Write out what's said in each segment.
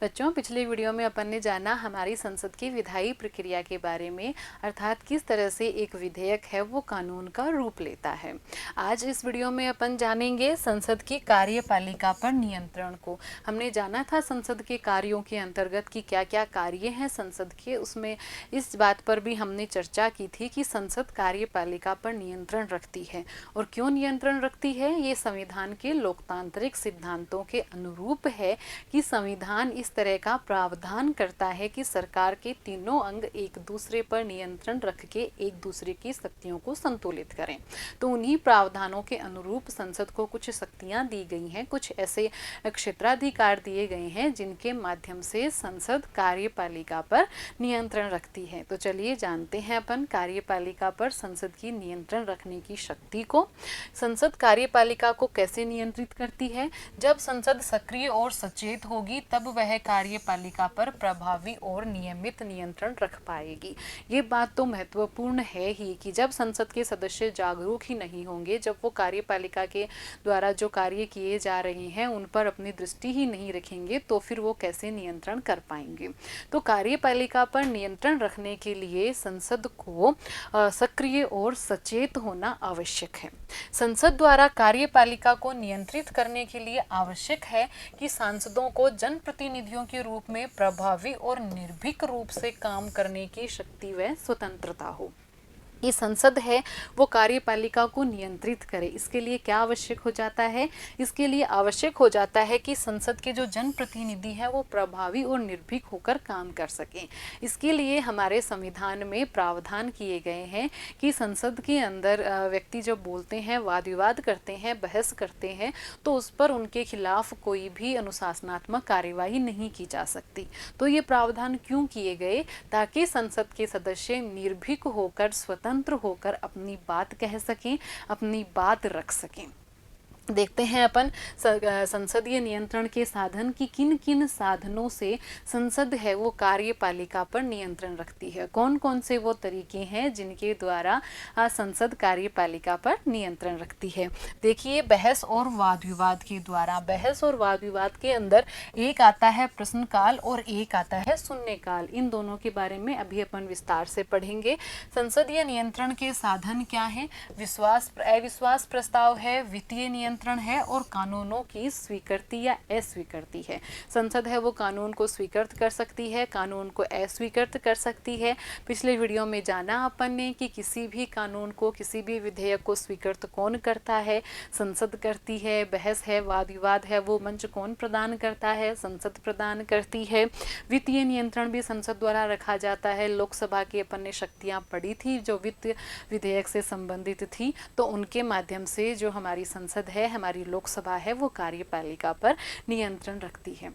बच्चों, पिछले वीडियो में अपन ने जाना हमारी संसद की विधायी प्रक्रिया के बारे में, अर्थात किस तरह से एक विधेयक है वो कानून का रूप लेता है। आज इस वीडियो में अपन जानेंगे संसद की कार्यपालिका पर नियंत्रण को। हमने जाना था संसद के कार्यों के अंतर्गत कि क्या क्या कार्य हैं संसद के, उसमें इस बात पर भी हमने चर्चा की थी कि संसद कार्यपालिका पर नियंत्रण रखती है। और क्यों नियंत्रण रखती है? ये संविधान के लोकतांत्रिक सिद्धांतों के अनुरूप है कि संविधान इस तरह का प्रावधान करता है कि सरकार के तीनों अंग एक दूसरे पर नियंत्रण रख के एक दूसरे की शक्तियों को संतुलित करें। तो उन्हीं प्रावधानों के अनुरूप संसद को कुछ शक्तियां दी गई हैं, कुछ ऐसे क्षेत्राधिकार दिए गए हैं जिनके माध्यम से संसद कार्यपालिका पर नियंत्रण रखती है। तो चलिए जानते हैं अपन कार्यपालिका पर संसद की नियंत्रण रखने की शक्ति को। संसद कार्यपालिका को कैसे नियंत्रित करती है? जब संसद सक्रिय और सचेत होगी तब वह कार्यपालिका पर प्रभावी और नियमित नियंत्रण रख पाएगी। ये बात तो महत्वपूर्ण है ही कि जब संसद के सदस्य जागरूक ही नहीं होंगे, जब वो कार्यपालिका के द्वारा जो कार्य किए जा रहे हैं उन पर अपनी दृष्टि ही नहीं रखेंगे, तो फिर वो कैसे नियंत्रण कर पाएंगे। तो कार्यपालिका पर नियंत्रण रखने के लिए संसद को सक्रिय और सचेत होना आवश्यक है। संसद द्वारा कार्यपालिका को नियंत्रित करने के लिए आवश्यक है कि सांसदों को जनप्रतिनिधियों के रूप में प्रभावी और निर्भीक रूप से काम करने की शक्ति व स्वतंत्रता हो। ये संसद है वो कार्यपालिका को नियंत्रित करे। इसके लिए क्या आवश्यक हो जाता है? इसके लिए आवश्यक हो जाता है कि संसद के जो जनप्रतिनिधि हैं वो प्रभावी और निर्भीक होकर काम कर सकें। इसके लिए हमारे संविधान में प्रावधान किए गए हैं कि संसद के अंदर व्यक्ति जब बोलते हैं, वाद विवाद करते हैं, बहस करते हैं, तो उस पर उनके खिलाफ कोई भी अनुशासनात्मक कार्यवाही नहीं की जा सकती। तो ये प्रावधान क्यों किए गए? ताकि संसद के सदस्य निर्भीक होकर, स्वतंत्र होकर अपनी बात कह सकें, अपनी बात रख सकें। देखते हैं अपन संसदीय नियंत्रण के साधन की किन किन साधनों से संसद है वो कार्यपालिका पर नियंत्रण रखती है। कौन कौन से वो तरीके हैं जिनके द्वारा संसद कार्यपालिका पर नियंत्रण रखती है। देखिए, बहस और वाद विवाद के द्वारा। बहस और वाद विवाद के अंदर एक आता है प्रश्नकाल और एक आता है शून्यकाल। इन दोनों के बारे में अभी अपन विस्तार से पढ़ेंगे। संसदीय नियंत्रण के साधन क्या है? अविश्वास प्रस्ताव है, वित्तीय नियंत्रण है और कानूनों की स्वीकृति या अस्वीकृति है। संसद है वो कानून को स्वीकृत कर सकती है, कानून को अस्वीकृत कर सकती है। पिछले वीडियो में जाना अपन ने कि किसी भी कानून को, किसी भी विधेयक को स्वीकृत कौन करता है? संसद करती है। बहस है, वाद विवाद है, वो मंच कौन प्रदान करता है? संसद प्रदान करती है। वित्तीय नियंत्रण भी संसद द्वारा रखा जाता है। लोकसभा की अपन ने शक्तियां पढ़ी थी जो वित्त विधेयक से संबंधित थी, तो उनके माध्यम से जो हमारी संसद है, हमारी लोकसभा है, वो कार्यपालिका पर नियंत्रण रखती है।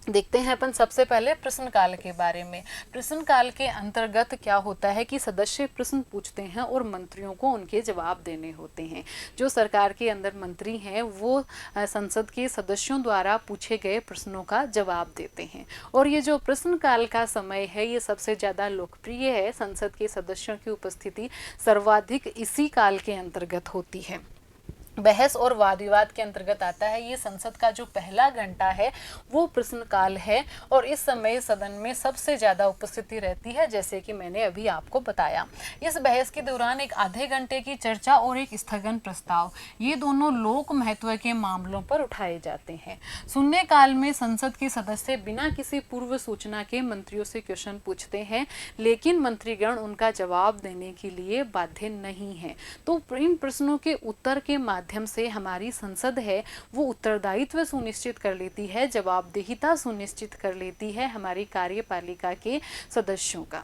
देखते हैं अपन सबसे पहले प्रश्नकाल के बारे में। प्रश्नकाल के अंतर्गत क्या होता है कि सदस्य प्रश्न पूछते हैं और मंत्रियों को उनके जवाब देने होते हैं। जो सरकार के अंदर मंत्री हैं वो संसद के सदस्यों द्वारा पूछे गए प्रश्नों का जवाब देते हैं। और ये जो प्रश्नकाल का समय है ये सबसे ज़्यादा लोकप्रिय है। संसद के सदस्यों की उपस्थिति सर्वाधिक इसी काल के अंतर्गत होती है। बहस और वाद विवाद के अंतर्गत आता है। ये संसद का जो पहला घंटा है वो प्रश्नकाल है और इस समय सदन में सबसे ज़्यादा उपस्थिति रहती है, जैसे कि मैंने अभी आपको बताया। इस बहस के दौरान एक आधे घंटे की चर्चा और एक स्थगन प्रस्ताव, ये दोनों लोक महत्व के मामलों पर उठाए जाते हैं। शून्यकाल में संसद के सदस्य बिना किसी पूर्व सूचना के मंत्रियों से क्वेश्चन पूछते हैं, लेकिन मंत्रीगण उनका जवाब देने के लिए बाध्य नहीं है। तो इन प्रश्नों के उत्तर के माध्यम से हमारी संसद है वो उत्तरदायित्व सुनिश्चित कर लेती है, जवाबदेहिता सुनिश्चित कर लेती है हमारी कार्यपालिका के सदस्यों का।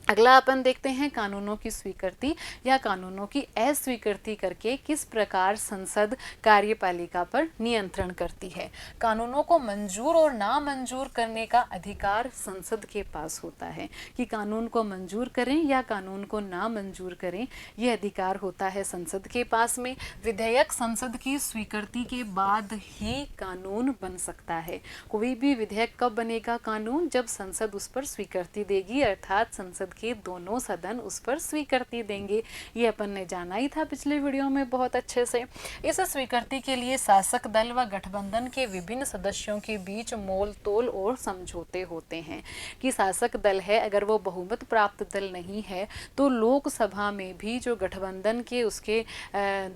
अगला अपन देखते हैं कानूनों की स्वीकृति या कानूनों की अस्वीकृति करके किस प्रकार संसद कार्यपालिका पर नियंत्रण करती है। कानूनों को मंजूर और ना मंजूर करने का अधिकार संसद के पास होता है कि कानून को मंजूर करें या कानून को ना मंजूर करें, ये अधिकार होता है संसद के पास में। विधेयक संसद की स्वीकृति के बाद ही कानून बन सकता है। कोई भी विधेयक कब बनेगा कानून? जब संसद उस पर स्वीकृति देगी, अर्थात संसद के दोनों सदन उस पर स्वीकृति देंगे। ये अपन ने जाना ही था पिछले वीडियो में बहुत अच्छे से। इस स्वीकृति के लिए शासक दल व गठबंधन के विभिन्न सदस्यों के बीच मोल तोल और समझौते होते हैं कि शासक दल है, अगर वो बहुमत प्राप्त दल नहीं है तो लोकसभा में भी जो गठबंधन के उसके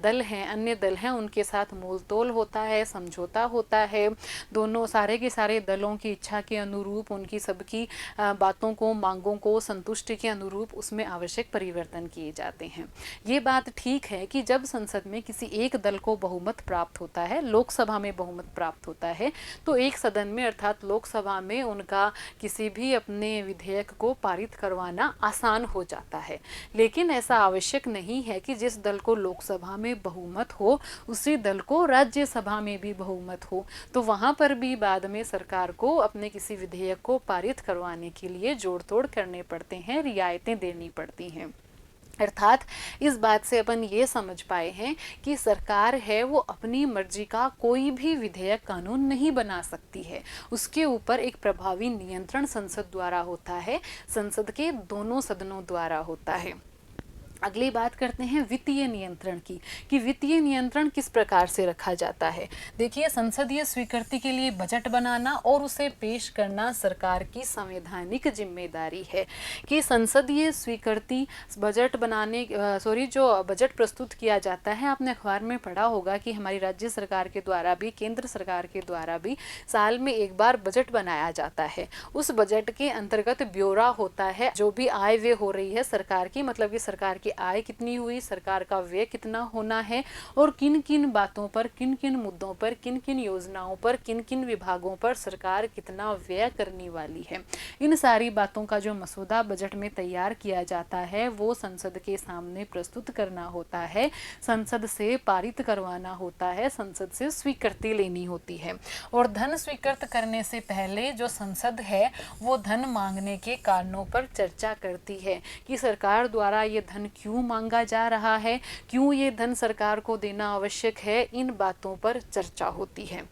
दल हैं, अन्य दल हैं, उनके साथ मोल तोल होता है, समझौता होता है। दोनों सारे के सारे दलों की इच्छा के अनुरूप, उनकी सबकी बातों को, मांगों को संतुष्टि के अनुरूप उसमें आवश्यक परिवर्तन किए जाते हैं। ये बात ठीक है कि जब संसद में किसी एक दल को बहुमत प्राप्त होता है, लोकसभा में बहुमत प्राप्त होता है, तो एक सदन में अर्थात लोकसभा में उनका किसी भी अपने विधेयक को पारित करवाना आसान हो जाता है। लेकिन ऐसा आवश्यक नहीं है कि जिस दल को लोकसभा में बहुमत हो उसी दल को राज्यसभा में भी बहुमत हो। तो वहाँ पर भी बाद में सरकार को अपने किसी विधेयक को पारित करवाने के लिए जोड़ तोड़ करने पड़ते हैं, रियायतें देनी पड़ती हैं। अर्थात इस बात से अपन ये समझ पाए हैं कि सरकार है वो अपनी मर्जी का कोई भी विधेयक, कानून नहीं बना सकती है। उसके ऊपर एक प्रभावी नियंत्रण संसद द्वारा होता है, संसद के दोनों सदनों द्वारा होता है। अगली बात करते हैं वित्तीय नियंत्रण की, कि वित्तीय नियंत्रण किस प्रकार से रखा जाता है। देखिए, संसदीय स्वीकृति के लिए बजट बनाना और उसे पेश करना सरकार की संवैधानिक जिम्मेदारी है। कि संसदीय स्वीकृति, बजट बनाने जो बजट प्रस्तुत किया जाता है, आपने अखबार में पढ़ा होगा कि हमारी राज्य सरकार के द्वारा भी, केंद्र सरकार के द्वारा भी साल में एक बार बजट बनाया जाता है। उस बजट के अंतर्गत ब्यौरा होता है, जो भी आय व्यय हो रही है सरकार की, मतलब कि सरकार की आय कितनी हुई, सरकार का व्यय कितना होना है, और किन किन बातों पर, किन किन मुद्दों पर, किन किन योजनाओं पर, किन किन विभागों पर सरकार कितना व्यय करने वाली है। इन सारी बातों का जो मसौदा बजट में तैयार किया जाता है वो संसद के सामने प्रस्तुत करना होता है, संसद से पारित करवाना होता है, संसद से स्वीकृति लेनी होती है। और धन स्वीकृत करने से पहले जो संसद है वो धन मांगने के कारणों पर चर्चा करती है कि सरकार द्वारा ये धन क्यों मांगा जा रहा है, क्यों ये धन सरकार को देना आवश्यक है, इन बातों पर चर्चा होती है।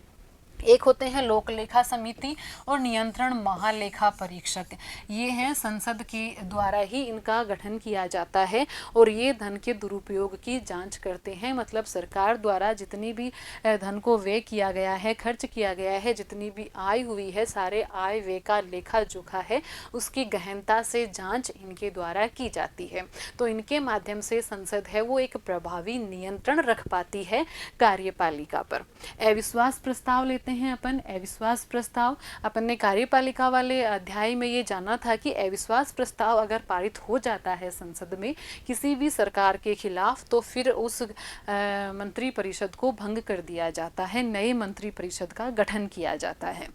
एक होते हैं लोक लेखा समिति और नियंत्रण महालेखा परीक्षक। ये हैं संसद के द्वारा ही इनका गठन किया जाता है और ये धन के दुरुपयोग की जांच करते हैं। मतलब सरकार द्वारा जितनी भी धन को व्यय किया गया है, खर्च किया गया है, जितनी भी आय हुई है, सारे आय व्यय का लेखा जोखा है, उसकी गहनता से जांच इनके द्वारा की जाती है। तो इनके माध्यम से संसद है वो एक प्रभावी नियंत्रण रख पाती है कार्यपालिका पर। अविश्वास प्रस्ताव लेते हैं अपन। अविश्वास प्रस्ताव, अपन ने कार्यपालिका वाले अध्याय में ये जाना था कि अविश्वास प्रस्ताव अगर पारित हो जाता है संसद में किसी भी सरकार के खिलाफ, तो फिर उस मंत्रिपरिषद को भंग कर दिया जाता है, नए मंत्रिपरिषद का गठन किया जाता है।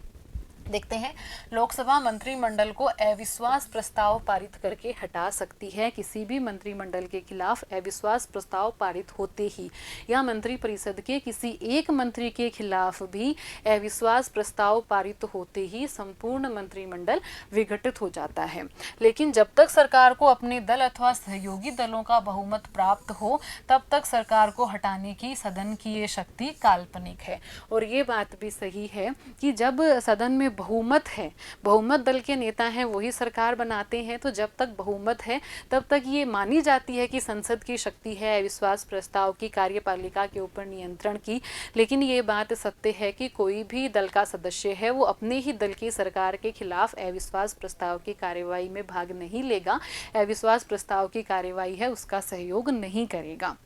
देखते हैं, लोकसभा मंत्रिमंडल को अविश्वास प्रस्ताव पारित करके हटा सकती है। किसी भी मंत्रिमंडल के खिलाफ अविश्वास प्रस्ताव पारित होते ही या मंत्रिपरिषद के किसी एक मंत्री के खिलाफ भी अविश्वास प्रस्ताव पारित होते ही संपूर्ण मंत्रिमंडल विघटित हो जाता है। लेकिन जब तक सरकार को अपने दल अथवा सहयोगी दलों का बहुमत प्राप्त हो, तब तक सरकार को हटाने की सदन की ये शक्ति काल्पनिक है। और ये बात भी सही है कि जब सदन में बहुमत है, बहुमत दल के नेता हैं वही सरकार बनाते हैं, तो जब तक बहुमत है तब तक ये मानी जाती है कि संसद की शक्ति है अविश्वास प्रस्ताव की, कार्यपालिका के ऊपर नियंत्रण की। लेकिन ये बात सत्य है कि कोई भी दल का सदस्य है वो अपने ही दल की सरकार के खिलाफ अविश्वास प्रस्ताव की कार्यवाही में भाग नहीं लेगा, अविश्वास प्रस्ताव की कार्यवाही है उसका सहयोग नहीं करेगा।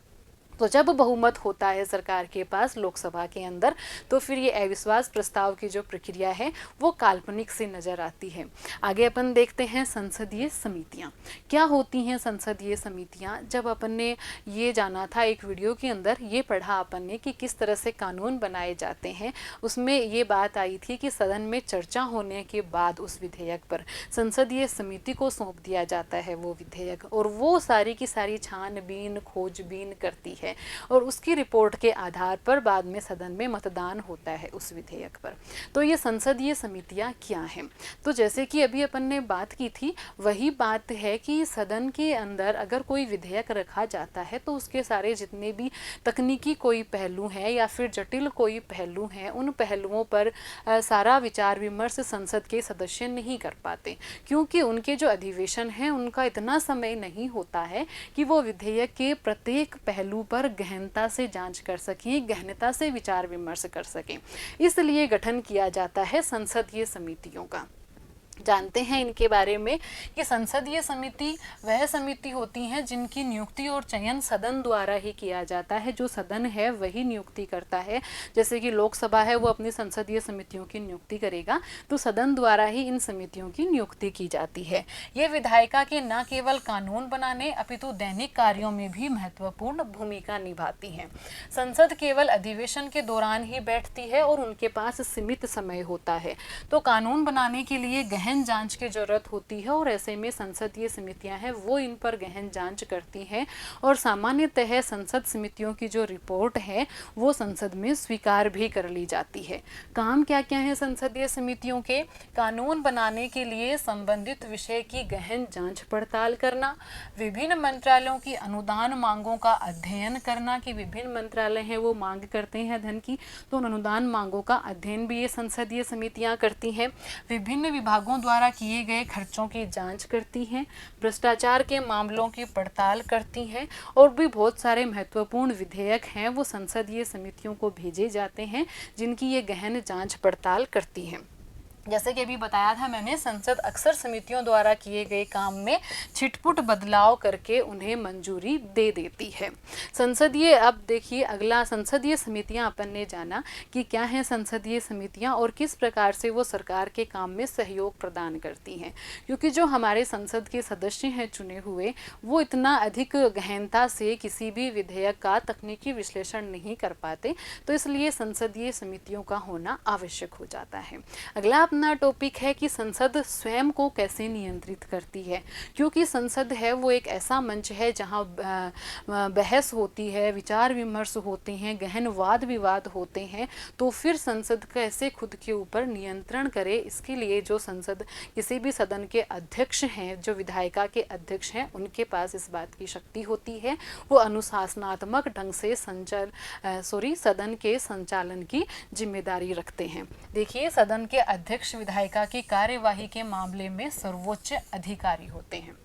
तो जब बहुमत होता है सरकार के पास लोकसभा के अंदर, तो फिर ये अविश्वास प्रस्ताव की जो प्रक्रिया है वो काल्पनिक सी नजर आती है। आगे अपन देखते हैं संसदीय समितियां क्या होती हैं। संसदीय समितियां, जब अपन ने ये जाना था एक वीडियो के अंदर, ये पढ़ा अपन ने कि किस तरह से कानून बनाए जाते हैं, उसमें ये बात आई थी कि सदन में चर्चा होने के बाद उस विधेयक पर संसदीय समिति को सौंप दिया जाता है वो विधेयक, और वो सारी की सारी छानबीन खोजबीन करती है है और उसकी रिपोर्ट के आधार पर बाद में सदन में मतदान होता है उस विधेयक पर। तो ये संसदीय समितियां क्या हैं? तो जैसे कि अभी अपन ने बात की थी, वही बात है कि सदन के अंदर अगर कोई विधेयक रखा जाता है तो उसके सारे जितने भी तकनीकी कोई पहलू हैं या फिर जटिल कोई पहलू हैं, उन पहलुओं पर सारा विचार विमर्श संसद के सदस्य नहीं कर पाते, क्योंकि उनके जो अधिवेशन हैं उनका इतना समय नहीं होता है कि वो विधेयक के प्रत्येक पहलू पर गहनता से जांच कर सकें, गहनता से विचार विमर्श कर सकें। इसलिए गठन किया जाता है संसदीय समितियों का। जानते हैं इनके बारे में कि संसदीय समिति वह समिति होती हैं जिनकी नियुक्ति और चयन सदन द्वारा ही किया जाता है। जो सदन है वही नियुक्ति करता है। जैसे कि लोकसभा है वो अपनी संसदीय समितियों की नियुक्ति करेगा, तो सदन द्वारा ही इन समितियों की नियुक्ति की जाती है। ये विधायिका के न केवल कानून बनाने अपितु दैनिक कार्यों में भी महत्वपूर्ण भूमिका निभाती हैं। संसद केवल अधिवेशन के दौरान ही बैठती है और उनके पास सीमित समय होता है, तो कानून बनाने के लिए गहन जांच की जरूरत होती है और ऐसे में संसदीय समितियां हैं वो इन पर गहन जांच करती हैं और सामान्यतः संसद समितियों की जो रिपोर्ट है वो संसद में स्वीकार भी कर ली जाती है। काम क्या क्या है संसदीय समितियों के? कानून बनाने के लिए संबंधित विषय की गहन जांच पड़ताल करना, विभिन्न मंत्रालयों की अनुदान मांगों का अध्ययन करना कि विभिन्न मंत्रालय हैं वो मांग करते हैं धन की, तो उन अनुदान मांगों का अध्ययन भी ये संसदीय समितियां करती हैं। विभिन्न विभागों द्वारा किए गए खर्चों की जांच करती हैं, भ्रष्टाचार के मामलों की पड़ताल करती हैं और भी बहुत सारे महत्वपूर्ण विधेयक हैं वो संसदीय समितियों को भेजे जाते हैं जिनकी ये गहन जांच पड़ताल करती हैं। जैसे कि अभी बताया था मैंने, संसद अक्सर समितियों द्वारा किए गए काम में छिटपुट बदलाव करके उन्हें मंजूरी दे देती है। संसदीय, अब देखिए अगला, संसदीय समितियां अपन ने जाना कि क्या हैं संसदीय समितियां और किस प्रकार से वो सरकार के काम में सहयोग प्रदान करती हैं। क्योंकि जो हमारे संसद के सदस्य हैं चुने हुए, वो इतना अधिक गहनता से किसी भी विधेयक का तकनीकी विश्लेषण नहीं कर पाते, तो इसलिए संसदीय समितियों का होना आवश्यक हो जाता है। अगला अपना टॉपिक है कि संसद स्वयं को कैसे नियंत्रित करती है। क्योंकि संसद है वो एक ऐसा मंच है जहां बहस होती है, विचार विमर्श होते हैं, गहन वाद विवाद होते हैं, तो फिर संसद कैसे खुद के ऊपर नियंत्रण करे, इसके लिए जो संसद किसी भी सदन के अध्यक्ष हैं, जो विधायिका के अध्यक्ष हैं, उनके पास इस बात की शक्ति होती है। वो अनुशासनात्मक ढंग से सदन के संचालन की जिम्मेदारी रखते हैं। देखिए, सदन के अध्यक्ष विधायिका की कार्यवाही के मामले में सर्वोच्च अधिकारी होते हैं।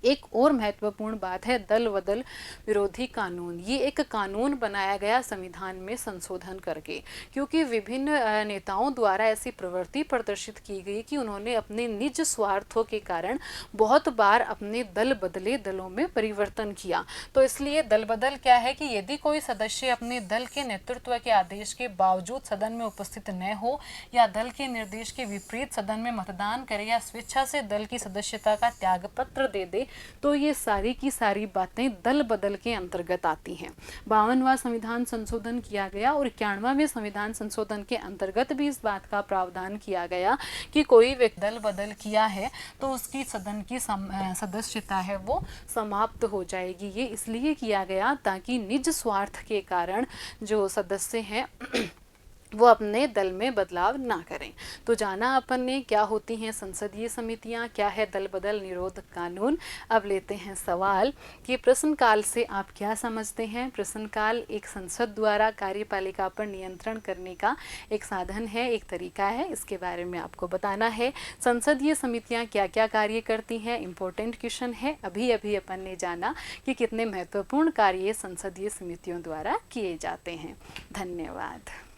एक और महत्वपूर्ण बात है दल बदल विरोधी कानून। ये एक कानून बनाया गया संविधान में संशोधन करके, क्योंकि विभिन्न नेताओं द्वारा ऐसी प्रवृत्ति प्रदर्शित की गई कि उन्होंने अपने निज स्वार्थों के कारण बहुत बार अपने दल बदले, दलों में परिवर्तन किया। तो इसलिए दल बदल क्या है कि यदि कोई सदस्य अपने दल के नेतृत्व के आदेश के बावजूद सदन में उपस्थित न हो या दल के निर्देश के विपरीत सदन में मतदान करे या स्वेच्छा से दल की सदस्यता का त्याग पत्र दे दे, तो ये सारी की सारी बातें दल बदल के अंतर्गत आती हैं। 52वां संविधान संशोधन किया गया और 91वें संविधान संशोधन के अंतर्गत भी इस बात का प्रावधान किया गया कि कोई व्यक्ति दल बदल किया है तो उसकी सदन की सदस्यता है वो समाप्त हो जाएगी। ये इसलिए किया गया ताकि निज स्वार्थ के कारण जो सदस्य हैं वो अपने दल में बदलाव ना करें। तो जाना अपन ने क्या होती हैं संसदीय समितियां, क्या है दल बदल निरोध कानून। अब लेते हैं सवाल कि प्रश्नकाल से आप क्या समझते हैं। प्रश्नकाल एक संसद द्वारा कार्यपालिका पर नियंत्रण करने का एक साधन है, एक तरीका है, इसके बारे में आपको बताना है। संसदीय समितियां क्या क्या कार्य करती हैं, इम्पोर्टेंट क्वेश्चन है। अभी अभी अपन ने जाना कि कितने महत्वपूर्ण कार्य संसदीय समितियों द्वारा किए जाते हैं। धन्यवाद।